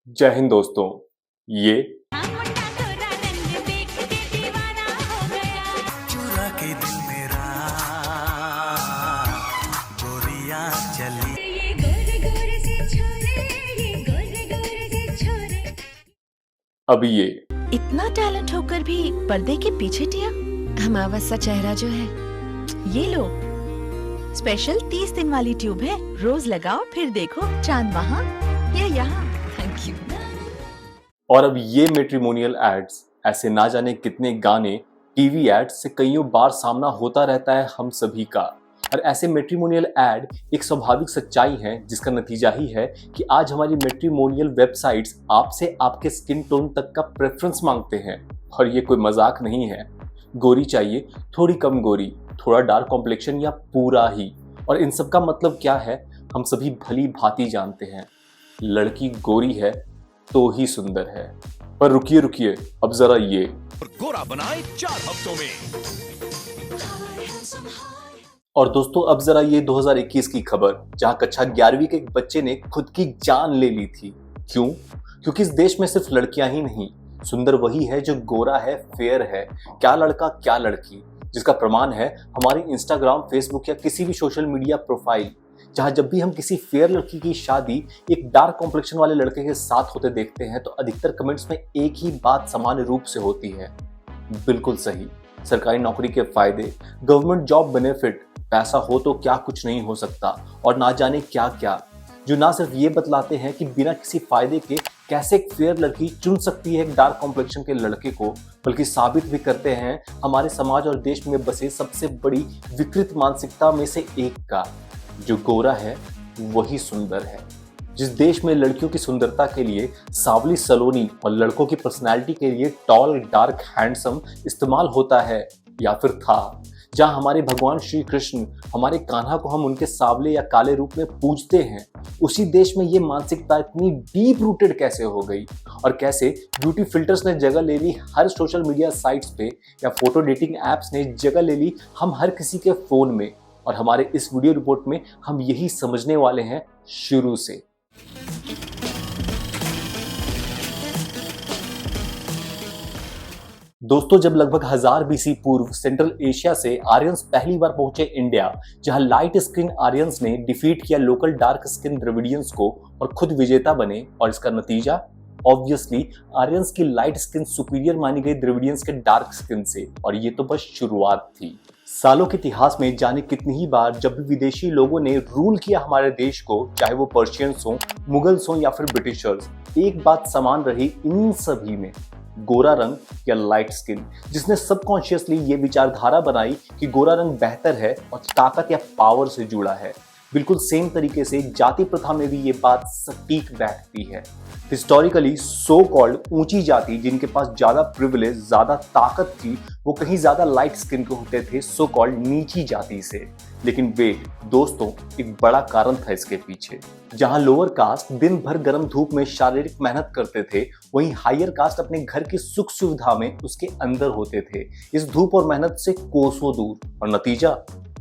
जय हिंद दोस्तों। ये चुरा के दिल मेरा गोरियां चली। ये गोरे गोरे से छोरे, ये गोरे गोरे से छोरे। अब ये इतना टैलेंट होकर भी पर्दे के पीछे टिया। अमावस सा चेहरा जो है, ये लो स्पेशल 30 दिन वाली ट्यूब है। रोज लगाओ फिर देखो चांद वहाँ या यहाँ। Thank you. और अब ये मैट्रिमोनियल एड्स, ऐसे ना जाने कितने गाने टीवी एड्स से कईयों बार सामना होता रहता है हम सभी का। और ऐसे मैट्रिमोनियल एड एक स्वाभाविक सच्चाई है जिसका नतीजा ही है कि आज हमारी मैट्रिमोनियल वेबसाइट्स आपसे आपके स्किन टोन तक का प्रेफरेंस मांगते हैं। और ये कोई मजाक नहीं है। गोरी चाहिए, थोड़ी कम गोरी, थोड़ा डार्क कॉम्प्लेक्शन या पूरा ही। और इन सब का मतलब क्या है हम सभी भली भांति जानते हैं। लड़की गोरी है तो ही सुंदर है। पर रुकिए रुकिए, अब जरा ये गोरा बनाए 4 हफ्तों में। और दोस्तों अब जरा ये 2021 की खबर, जहां कक्षा 11वीं के एक बच्चे ने खुद की जान ले ली थी। क्यों? क्योंकि इस देश में सिर्फ लड़कियां ही नहीं, सुंदर वही है जो गोरा है, फेयर है। क्या लड़का क्या लड़की, जिसका प्रमाण है हमारी इंस्टाग्राम, फेसबुक या किसी भी सोशल मीडिया प्रोफाइल, जहां जब भी हम किसी फेयर लड़की की शादी एक डार्क कॉम्प्लेक्शन वाले लड़के के साथ होते देखते हैं तो अधिकतर कमेंट्स में एक ही बात सामान्य रूप से होती है। बिल्कुल सही, सरकारी नौकरी के फायदे, गवर्नमेंट जॉब बेनिफिट, पैसा हो तो क्या कुछ नहीं हो सकता, और ना जाने क्या क्या, जो ना सिर्फ ये बतलाते हैं कि बिना किसी फायदे के कैसे एक फेयर लड़की चुन सकती है एक डार्क कॉम्प्लेक्शन के लड़के को, बल्कि साबित भी करते हैं हमारे समाज और देश में बसे सबसे बड़ी विकृत मानसिकता में से एक का, जो गोरा है वही सुंदर है। जिस देश में लड़कियों की सुंदरता के लिए सांवली सलोनी और लड़कों की पर्सनैलिटी के लिए टॉल डार्क हैंडसम इस्तेमाल होता है या फिर था, जहां हमारे भगवान श्री कृष्ण, हमारे कान्हा को हम उनके सांवले या काले रूप में पूजते हैं, उसी देश में ये मानसिकता इतनी डीप रूटेड कैसे हो गई, और कैसे ब्यूटी फिल्टर्स ने जगह ले ली हर सोशल मीडिया साइट्स पे, या फोटो डेटिंग एप्स ने जगह ले ली हम हर किसी के फोन में। और हमारे इस वीडियो रिपोर्ट में हम यही समझने वाले हैं शुरू से। दोस्तों जब लगभग 1000 BC पूर्व सेंट्रल एशिया से आर्यंस पहली बार पहुंचे इंडिया, जहां लाइट स्किन आर्यंस ने डिफीट किया लोकल डार्क स्किन द्रविडियंस को और खुद विजेता बने, और इसका नतीजा ऑब्वियसली आर्यंस की लाइट स्किन सुपीरियर मानी गई द्रविडियंस के डार्क स्किन से। और ये तो बस शुरुआत थी। सालों के इतिहास में जाने कितनी ही बार जब भी विदेशी लोगों ने रूल किया हमारे देश को, चाहे वो पर्शियंस हों, मुगल्स हों या फिर ब्रिटिशर्स, एक बात समान रही इन सभी में, गोरा रंग या लाइट स्किन, जिसने सबकॉन्शियसली ये विचारधारा बनाई कि गोरा रंग बेहतर है और ताकत या पावर से जुड़ा है। बिल्कुल सेम तरीके से जाति प्रथा में भी ये बात सटीक बैठती है। हिस्टोरिकली सो कॉल्ड ऊंची जाति, जिनके पास ज्यादा प्रिविलेज, ज्यादा ताकत थी, वो कहीं ज्यादा लाइट स्किन के होते थे सो कॉल्ड नीची जाति से। लेकिन वेट दोस्तों, एक बड़ा कारण था इसके पीछे। जहां लोअर कास्ट दिन भर गर्म धूप में शारीरिक मेहनत करते थे, वहीं हायर कास्ट अपने घर की सुख सुविधा में उसके अंदर होते थे, इस धूप और मेहनत से कोसों दूर। और नतीजा,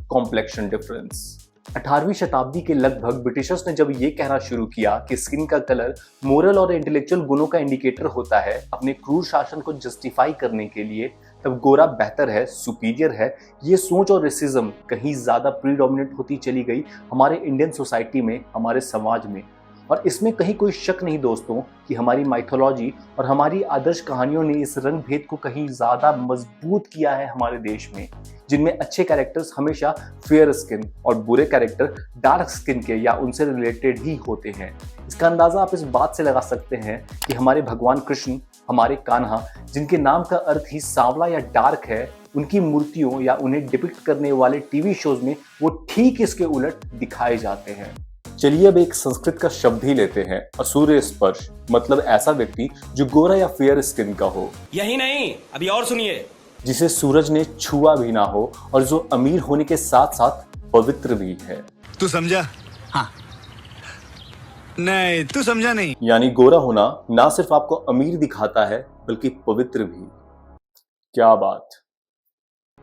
कॉम्प्लेक्शन डिफरेंस। 18वीं शताब्दी के लगभग ब्रिटिशर्स ने जब ये कहना शुरू किया कि स्किन का कलर मोरल और इंटेलेक्चुअल गुणों का इंडिकेटर होता है अपने क्रूर शासन को जस्टिफाई करने के लिए, तब गोरा बेहतर है, सुपीरियर है, ये सोच और रेसिज्म कहीं ज्यादा प्रीडोमिनेंट होती चली गई हमारे इंडियन सोसाइटी में, हमारे समाज में। और इसमें कहीं कोई शक नहीं दोस्तों कि हमारी माइथोलॉजी और हमारी आदर्श कहानियों ने इस रंग भेद को कहीं ज्यादा मजबूत किया है हमारे देश में, जिनमें अच्छे कैरेक्टर्स हमेशा फेयर स्किन और बुरे कैरेक्टर डार्क स्किन के या उनसे रिलेटेड ही होते हैं। इसका अंदाजा आप इस बात से लगा सकते हैं कि हमारे भगवान कृष्ण, हमारे कान्हा, जिनके नाम का अर्थ ही सांवला या डार्क है, उनकी मूर्तियों या उन्हें डिपिक्ट करने वाले टीवी शोज में वो ठीक इसके उलट दिखाए जाते हैं। चलिए अब एक संस्कृत का शब्द ही लेते हैं, असूर्य स्पर्श, मतलब ऐसा व्यक्ति जो गोरा या फेयर स्किन का हो। यही नहीं, अभी और सुनिए। जिसे सूरज ने छुआ भी ना हो और जो अमीर होने के साथ साथ पवित्र भी है। तू समझा? हाँ। नहीं, तू समझा नहीं। यानी गोरा होना ना सिर्फ आपको अमीर दिखाता है बल्कि पवित्र भी। क्या बात।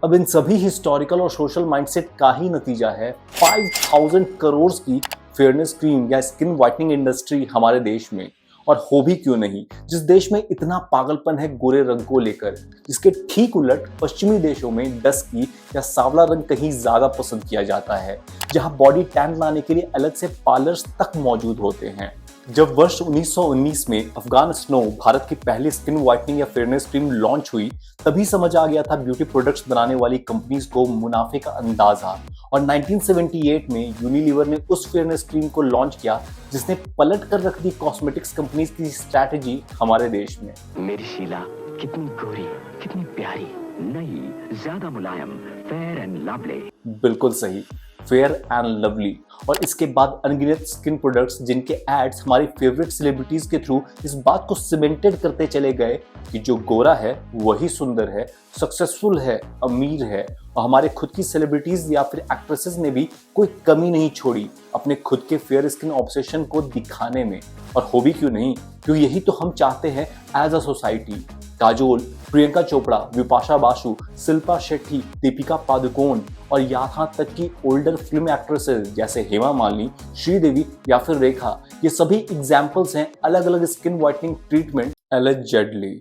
अब इन सभी हिस्टोरिकल और सोशल माइंडसेट का ही नतीजा है 5000 करोड़ की फेयरनेस क्रीम या स्किन व्हाइटनिंग इंडस्ट्री हमारे देश में, और हो भी क्यों नहीं, जिस देश में इतना पागलपन है गोरे रंग को लेकर, जिसके ठीक उलट पश्चिमी देशों में डस्की या सांवला रंग कहीं ज्यादा पसंद किया जाता है, जहां बॉडी टैन लाने के लिए अलग से पार्लर्स तक मौजूद होते हैं। जब वर्ष 1919 में अफगान स्नो भारत की पहली स्किन व्हाइटनिंग या फेयरनेस क्रीम लॉन्च हुई, तभी समझ आ गया था ब्यूटी प्रोडक्ट्स बनाने वाली कंपनीज को मुनाफे का अंदाजा। और 1978 में यूनिलीवर ने उस फेयरनेस क्रीम को लॉन्च किया जिसने पलट कर रख दी कॉस्मेटिक्स कंपनीज की स्ट्रैटेजी हमारे देश में। मेरी शीला कितनी गोरी, कितनी प्यारी, नई, ज्यादा मुलायम, फेयर एंड लवली। बिल्कुल सही, फेयर एंड लवली। और इसके बाद अनगिनत स्किन प्रोडक्ट्स जिनके एड्स हमारी फेवरेट सेलिब्रिटीज के थ्रू इस बात को सीमेंटेड करते चले गए कि जो गोरा है वही सुंदर है, सक्सेसफुल है, अमीर है। और हमारे खुद की सेलिब्रिटीज या फिर एक्ट्रेसेस ने भी कोई कमी नहीं छोड़ी अपने खुद के फेयर स्किन ऑब्सेशन को दिखाने में। और हो भी क्यों नहीं, क्योंकि यही तो हम चाहते हैं as a society. Kajol, Priyanka Chopra, Bipasha Basu, Shilpa Shetty, Deepika Padukone और यहाँ तक कि ओल्डर फिल्म एक्ट्रेसेस जैसे हेमा मालिनी, श्रीदेवी या फिर रेखा, ये सभी एग्जाम्पल्स हैं अलग अलग स्किन व्हाइटनिंग ट्रीटमेंट एलिजेडली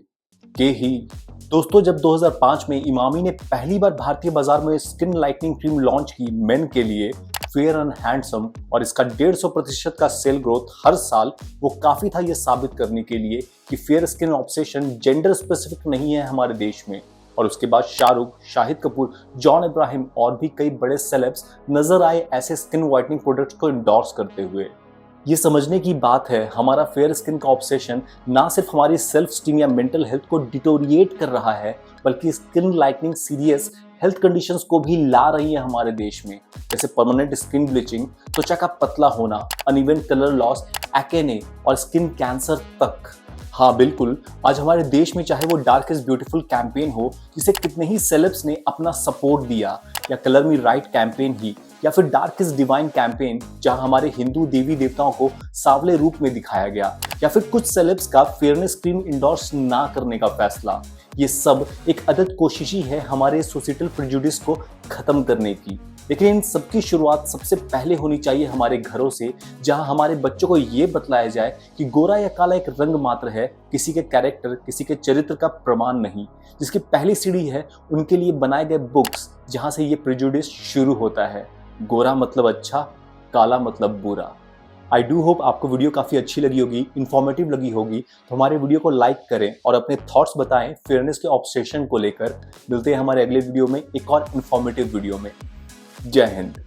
के ही। दोस्तों, जब 2005 में इमामी ने पहली बार भारतीय बाजार में स्किन लाइटनिंग क्रीम लॉन्च की मेन के लिए, फेयर एंड हैंडसम, और इसका 150% का सेल ग्रोथ हर साल, वो काफी था ये साबित करने के लिए कि fair skin obsession gender specific नहीं है हमारे देश में। और उसके बाद शाहरुख, शाहिद कपूर, जॉन इब्राहिम और भी कई बड़े सेलेब्स नजर आए ऐसे स्किन व्हाइटनिंग प्रोडक्ट्स को इंडोर्स करते हुए। ये समझने की बात है, हमारा फेयर स्किन का ऑब्सेशन ना सिर्फ हमारी सेल्फ स्टीम या मेंटल हेल्थ को डिटोरिएट कर रहा है, बल्कि skin lightening serious health conditions को भी ला रही है हमारे देश में, जैसे परमानेंट स्किन ब्लीचिंग, त्वचा का पतला होना, अनइवन कलर लॉस, एक्ने और स्किन कैंसर तक। हाँ बिल्कुल, आज हमारे देश में चाहे वो डार्क इज ब्यूटीफुल कैंपेन हो जिसे कितने ही सेलेब्स ने अपना सपोर्ट दिया, या कलर मी राइट कैंपेन ही, या फिर डार्क इज डिवाइन कैंपेन जहां हमारे हिंदू देवी देवताओं को सांवले रूप में दिखाया गया, या फिर कुछ सेलेब्स का फेयरनेस क्रीम इंडोर्स ना करने का फैसला, ये सब एक अदद कोशिश ही है हमारे सोसाइटल प्रेजुडिस को खत्म करने की। लेकिन इन सबकी शुरुआत सबसे पहले होनी चाहिए हमारे घरों से, जहां हमारे बच्चों को ये बतलाया जाए कि गोरा या काला एक रंग मात्र है, किसी के कैरेक्टर, किसी के चरित्र का प्रमाण नहीं। जिसकी पहली सीढ़ी है उनके लिए बनाए गए बुक्स, जहां से ये प्रेजुडिस शुरू होता है। गोरा मतलब अच्छा, काला मतलब बुरा। आई डू होप आपको वीडियो काफ़ी अच्छी लगी होगी, इन्फॉर्मेटिव लगी होगी। तो हमारे वीडियो को लाइक करें और अपने थॉट्स बताएं फेयरनेस के ऑब्सेशन को लेकर। मिलते हैं हमारे अगले वीडियो में एक और इन्फॉर्मेटिव वीडियो में। जय हिंद।